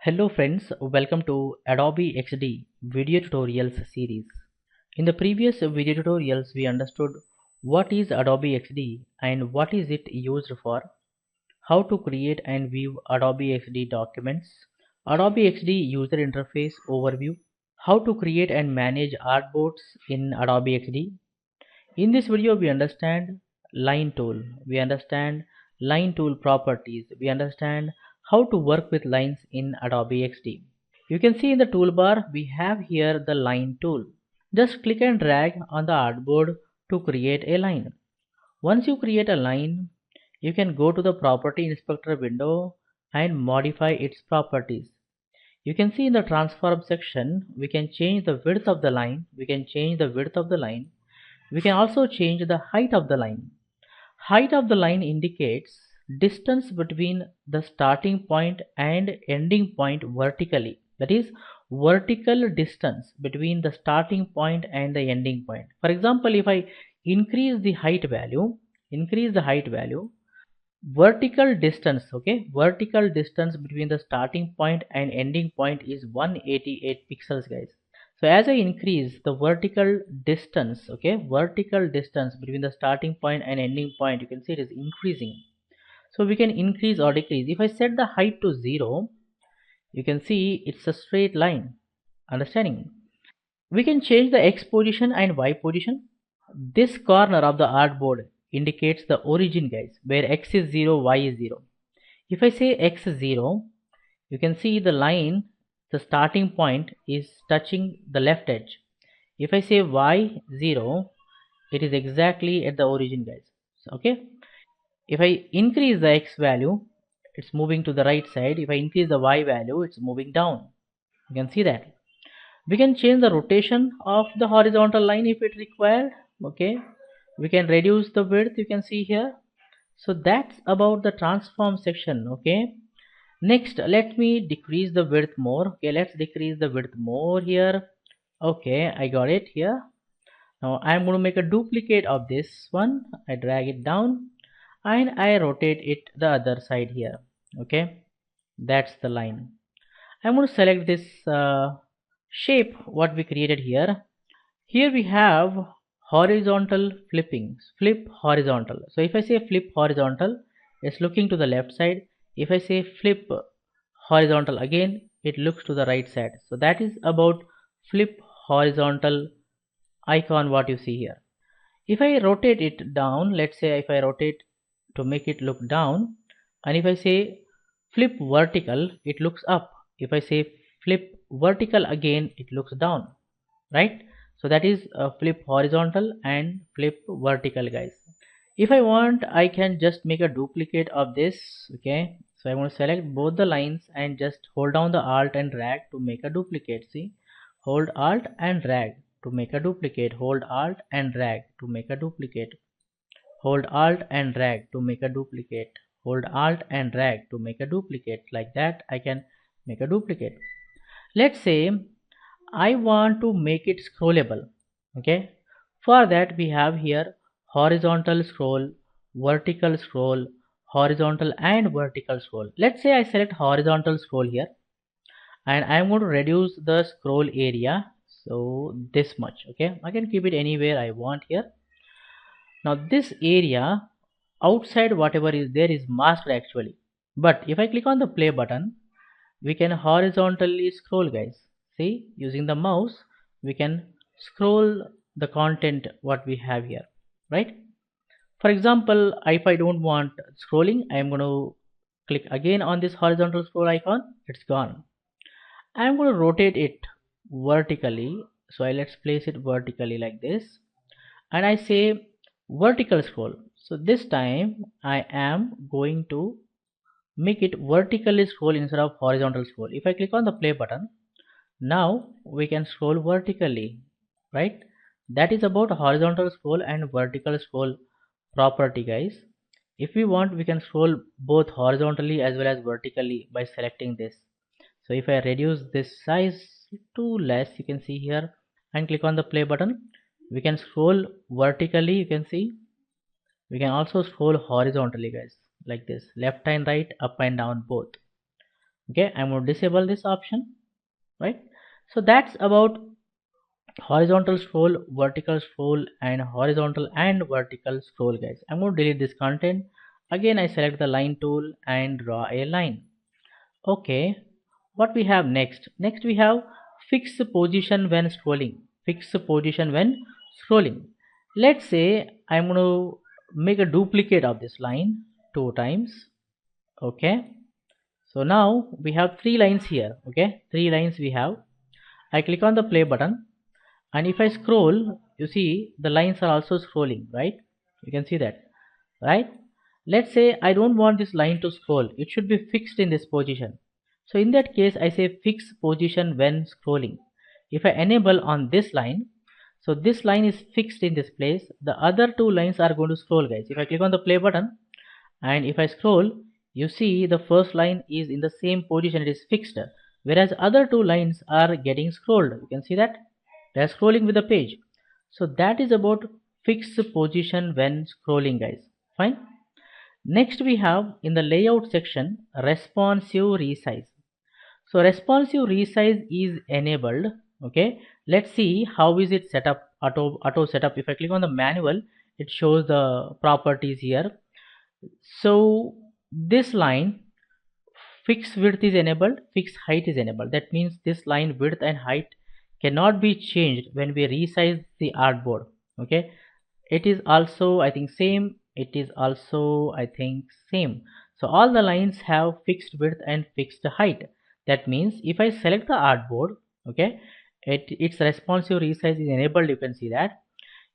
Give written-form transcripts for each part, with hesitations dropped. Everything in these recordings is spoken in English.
Hello friends, welcome to Adobe XD Video Tutorials series. In the previous video tutorials, we understood what is Adobe XD and what is it used for, how to create and view Adobe XD documents, Adobe XD user interface overview, how to create and manage artboards in Adobe XD. In this video, we understand line tool, we understand line tool properties, we understand how to work with lines in Adobe XD. You can see in the toolbar we have here the line tool. Just click and drag on the artboard to create a line. Once you create a line, you can go to the property inspector window and modify its properties. You can see in the transform section we can change the width of the line, we can also change the height of the line. Height of the line indicates distance between the starting point and ending point vertically. That is, vertical distance between the starting point and the ending point. For example, if I increase the height value, vertical distance between the starting point and ending point is 188 pixels, guys. So as I increase the vertical distance between the starting point and ending point, you can see it is increasing. So we can increase or decrease. If I set the height to 0, you can see it's a straight line. Understanding? We can change the X position and Y position. This corner of the artboard indicates the origin, guys, where X is 0, Y is 0. If I say X is 0, you can see the line, the starting point is touching the left edge. If I say Y 0, it is exactly at the origin, guys. Okay. If I increase the X value, it's moving to the right side. If I increase the Y value, it's moving down. You can see that. We can change the rotation of the horizontal line if it required. Okay. We can reduce the width, you can see here. So that's about the transform section. Okay. Next, let me decrease the width more. Okay, let's decrease the width more here. Okay, I got it here. Now I'm going to make a duplicate of this one. I drag it down and I rotate it the other side here. Okay, that's the line. I'm going to select this shape what we created here. Here we have horizontal flipping, flip horizontal. So if I say flip horizontal, it's looking to the left side. If I say flip horizontal again, it looks to the right side. So that is about flip horizontal icon what you see here. If I rotate it down, let's say if I rotate to make it look down, and if I say flip vertical, it looks up. If I say flip vertical again, it looks down, right? So that is flip horizontal and flip vertical, guys. If I want, I can just make a duplicate of this. Okay, so I'm going to select both the lines and just hold down the Alt and drag to make a duplicate. See, hold Alt and drag to make a duplicate, hold Alt and drag to make a duplicate, hold Alt and drag to make a duplicate, hold Alt and drag to make a duplicate. Like that I can make a duplicate. Let's say I want to make it scrollable. Okay, for that we have here horizontal scroll, vertical scroll, horizontal and vertical scroll. Let's say I select horizontal scroll here and I'm going to reduce the scroll area, so this much. Okay, I can keep it anywhere I want here. Now this area outside whatever is there is masked actually, but if I click on the play button, we can horizontally scroll, guys. See, using the mouse we can scroll the content what we have here, right? For example, if I don't want scrolling, I am going to click again on this horizontal scroll icon. It's gone. I am going to rotate it vertically, so let's place it vertically like this, and I say vertical scroll. So this time I am going to make it vertically scroll instead of horizontal scroll. If I click on the play button, now we can scroll vertically, right? That is about horizontal scroll and vertical scroll property, guys. If we want, we can scroll both horizontally as well as vertically by selecting this. So if I reduce this size to less, you can see here, and click on the play button, we can scroll vertically. You can see we can also scroll horizontally, guys, like this, left and right, up and down both. Okay, I'm going to disable this option, right? So that's about horizontal scroll, vertical scroll, and horizontal and vertical scroll, guys. I'm going to delete this content. Again, I select the line tool and draw a line. Okay, what we have next? Next we have fix position when scrolling. Fix position when scrolling. Let's say I'm going to make a duplicate of this line 2 times. Okay, so now we have 3 lines here. Okay, 3 lines we have. I click on the play button, and if I scroll, you see the lines are also scrolling, right? You can see that, right? Let's say I don't want this line to scroll, it should be fixed in this position. So in that case, I say fix position when scrolling. If I enable on this line, so this line is fixed in this place, the other 2 lines are going to scroll, guys. If I click on the play button and if I scroll, you see the first line is in the same position, it is fixed, whereas other 2 lines are getting scrolled. You can see that they are scrolling with the page. So that is about fixed position when scrolling, guys. Fine. Next we have in the layout section responsive resize. So responsive resize is enabled. Okay, let's see how is it set up. Auto setup. If I click on the manual, it shows the properties here. So this line fixed width is enabled, fixed height is enabled. That means this line width and height cannot be changed when we resize the artboard. Okay, it is also I think same, it is also I think same. So all the lines have fixed width and fixed height. That means if I select the artboard, okay, its responsive resize is enabled. You can see that.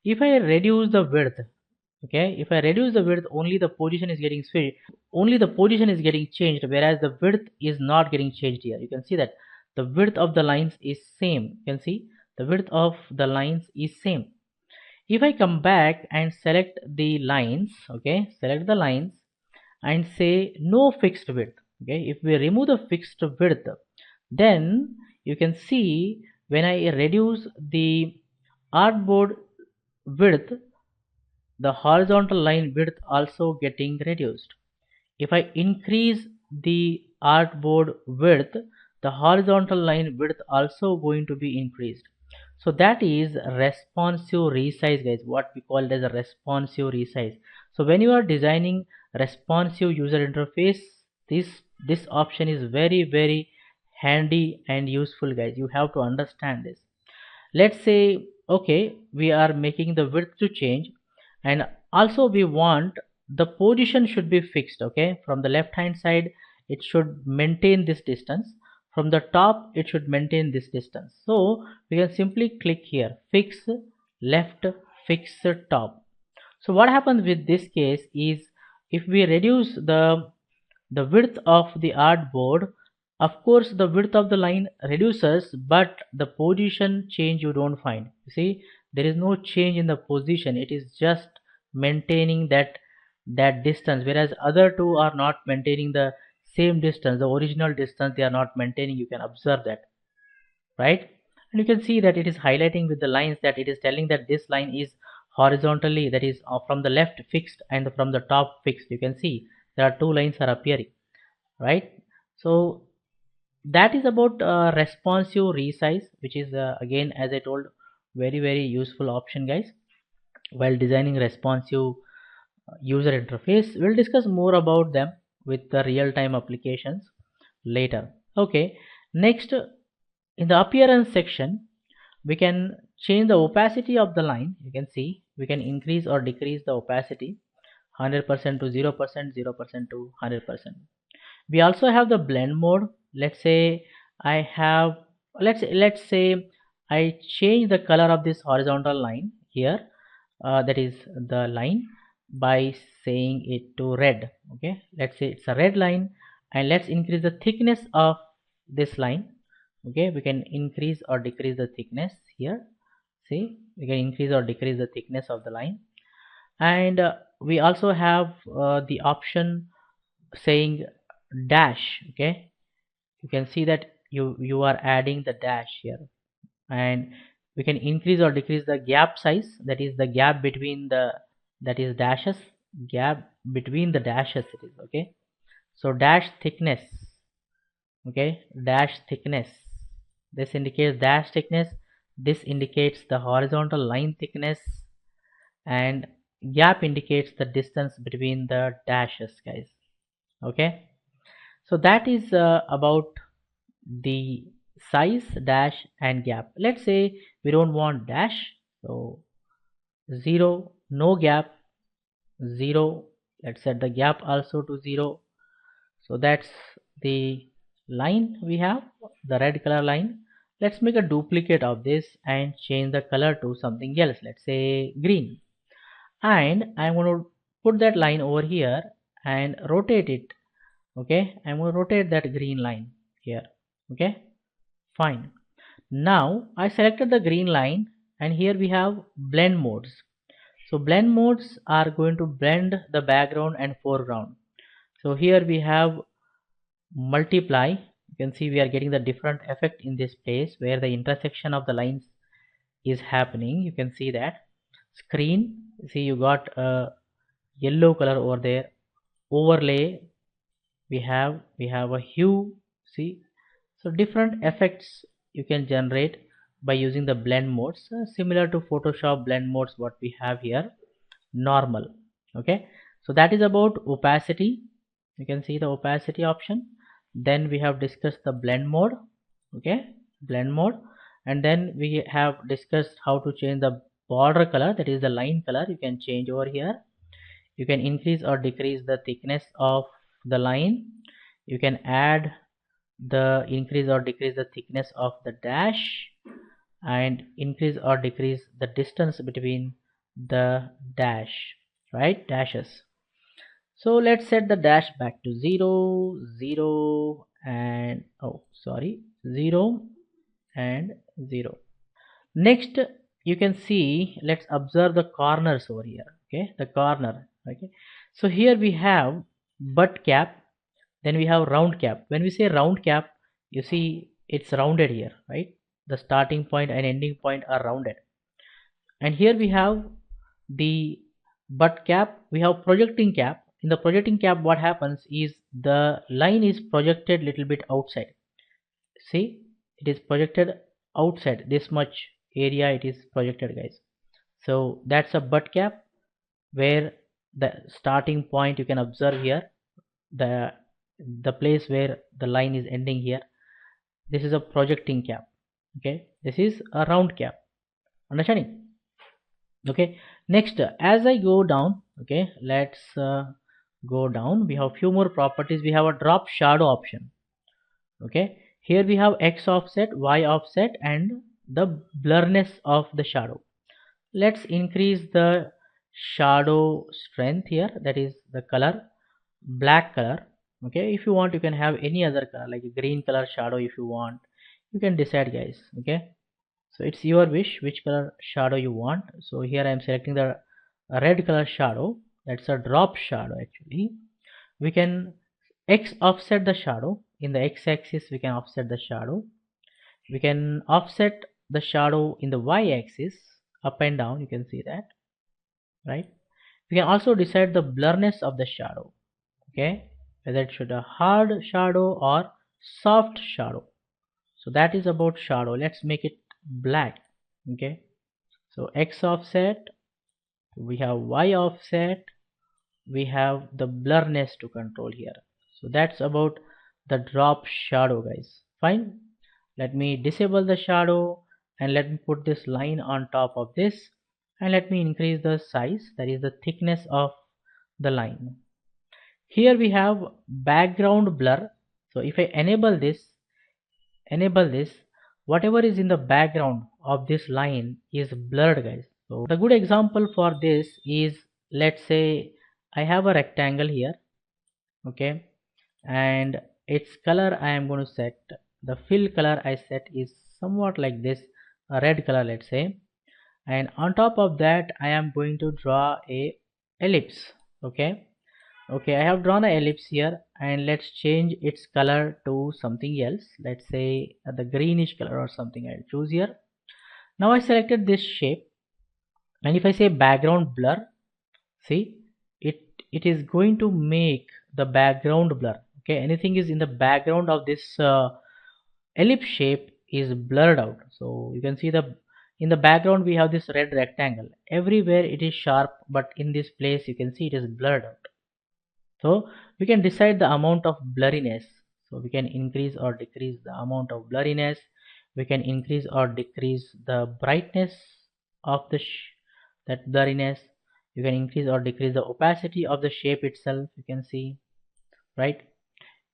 If I reduce the width, okay, if I reduce the width, only the position is getting switched, only the position is getting changed, whereas the width is not getting changed here. You can see that the width of the lines is same. You can see the width of the lines is same. If I come back and select the lines, okay, select the lines and say no fixed width, okay, if we remove the fixed width, then you can see when I reduce the artboard width, the horizontal line width also getting reduced. If I increase the artboard width, the horizontal line width also going to be increased. So that is responsive resize, guys. What we call it as a responsive resize. So when you are designing responsive user interface, this option is very handy and useful, guys. You have to understand this. Let's say okay, we are making the width to change, and also we want the position should be fixed. Okay, from the left hand side it should maintain this distance, from the top it should maintain this distance. So we can simply click here, fix left, fix top. So what happens with this case is if we reduce the width of the artboard, of course the width of the line reduces, but the position change you don't find. You see, there is no change in the position, it is just maintaining that distance, whereas other two are not maintaining the same distance, the original distance they are not maintaining. You can observe that, right? And you can see that it is highlighting with the lines, that it is telling that this line is horizontally, that is from the left fixed and from the top fixed. You can see there are 2 lines are appearing, right? So that is about responsive resize, which is again, as I told, very useful option, guys, while designing responsive user interface. We'll discuss more about them with the real-time applications later. Okay, next in the appearance section, we can change the opacity of the line. You can see we can increase or decrease the opacity, 100% to 0%, 0% to 100%. We also have the blend mode. Let's say I have, let's say I change the color of this horizontal line here, that is the line, by saying it to red. Okay, let's say it's a red line, and let's increase the thickness of this line. Okay, we can increase or decrease the thickness here. See, we can increase or decrease the thickness of the line. And we also have the option saying dash. Okay, you can see that you are adding the dash here, and we can increase or decrease the gap size, that is the gap between the, that is dashes, gap between the dashes it is. Okay, so dash thickness, okay, dash thickness. This indicates dash thickness. This indicates the horizontal line thickness, and gap indicates the distance between the dashes, guys. Okay, so that is about the size, dash and gap. Let's say we don't want dash, so 0, no gap, 0. Let's set the gap also to 0. So that's the line we have, the red color line. Let's make a duplicate of this and change the color to something else. Let's say green, and I'm going to put that line over here and rotate it. Okay, I'm going to rotate that green line here. Okay, fine. Now I selected the green line, and here we have blend modes. So blend modes are going to blend the background and foreground. So here we have multiply. You can see we are getting the different effect in this place where the intersection of the lines is happening. You can see that. Screen, see, you got a yellow color over there. Overlay, we have a hue, see. So different effects you can generate by using the blend modes, similar to Photoshop blend modes what we have here. Normal. Okay, so that is about opacity. You can see the opacity option. Then we have discussed the blend mode. Okay, blend mode. And then we have discussed how to change the border color, that is the line color. You can change over here. You can increase or decrease the thickness of the line. You can add the increase or decrease the thickness of the dash, and increase or decrease the distance between the dash, right, dashes. So let's set the dash back to 0, 0, and 0 and 0. Next, you can see, let's observe the corners over here. Okay, the corner. Okay, so here we have butt cap, then we have round cap. When we say round cap, you see it's rounded here, right? The starting point and ending point are rounded. And here we have the butt cap, we have projecting cap. In the projecting cap, what happens is the line is projected little bit outside. See, it is projected outside, this much area it is projected, guys. So that's a butt cap, where the starting point you can observe here, the place where the line is ending here. This is a projecting cap. Okay, this is a round cap. Understanding? Okay, next, as I go down, okay, let's go down. We have few more properties. We have a drop shadow option. Okay, here we have X offset, Y offset, and the blurriness of the shadow. Let's increase the shadow strength here, that is the color, black color. Okay, if you want, you can have any other color like a green color shadow. If you want, you can decide, guys. Okay, so it's your wish which color shadow you want. So here I am selecting the red color shadow. That's a drop shadow. Actually, we can X offset the shadow. In the X axis we can offset the shadow. We can offset the shadow in the Y axis, up and down. You can see that, right? We can also decide the blurriness of the shadow. Okay, whether it should a hard shadow or soft shadow. So that is about shadow. Let's make it black. Okay, so X offset, we have Y offset, we have the blurriness to control here. So that's about the drop shadow, guys. Fine, let me disable the shadow, and let me put this line on top of this, and let me increase the size, that is the thickness of the line. Here we have background blur. So if I enable this, whatever is in the background of this line is blurred, guys. So the good example for this is, let's say I have a rectangle here. Okay, and its color I am going to set, the fill color I set is somewhat like this, a red color, let's say. And on top of that I am going to draw a ellipse. Okay, I have drawn an ellipse here, and let's change its color to something else. Let's say the greenish color or something. I'll choose here. Now I selected this shape, and if I say background blur, see, it is going to make the background blur. Okay, anything is in the background of this ellipse shape is blurred out. So you can see the in the background we have this red rectangle. Everywhere it is sharp, but in this place you can see it is blurred out. So we can decide the amount of blurriness. So we can increase or decrease the amount of blurriness. We can increase or decrease the brightness of the that blurriness. You can increase or decrease the opacity of the shape itself. You can see, right?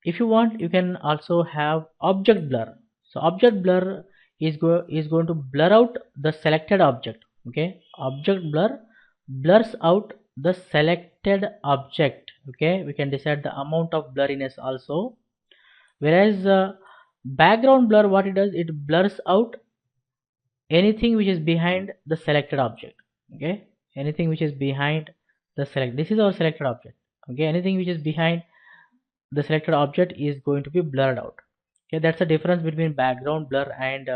If you want, you can also have object blur. So object blur is going to blur out the selected object. Okay, object blur blurs out the selected object. Okay, we can decide the amount of blurriness also. Whereas background blur, what it does, it blurs out anything which is behind the selected object. Okay, anything which is behind the this is our selected object. Okay, anything which is behind the selected object is going to be blurred out. Okay, that's the difference between background blur and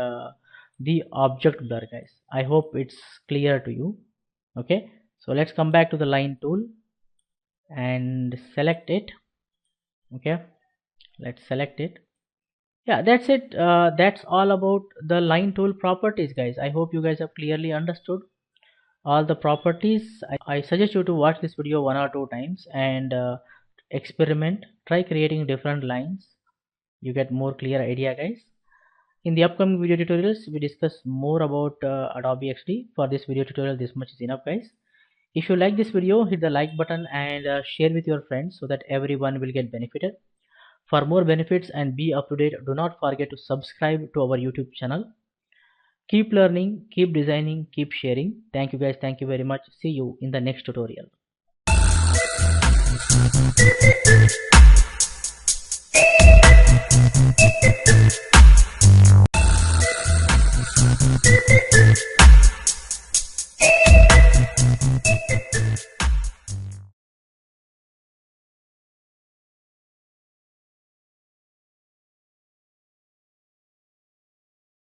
the object blur, guys. I hope it's clear to you. Okay, so let's come back to the line tool and select it. Okay, let's select it. Yeah, that's it. That's all about the line tool properties, guys. I hope you guys have clearly understood all the properties. I suggest you to watch this video 1 or 2 times and experiment. Try creating different lines. You get more clear idea, guys. In the upcoming video tutorials we discuss more about Adobe XD. For this video tutorial, this much is enough, guys. If you like this video, hit the like button and share with your friends so that everyone will get benefited. For more benefits and be up to date, do not forget to subscribe to our YouTube channel. Keep learning, keep designing, keep sharing. Thank you, guys. Thank you very much. See you in the next tutorial.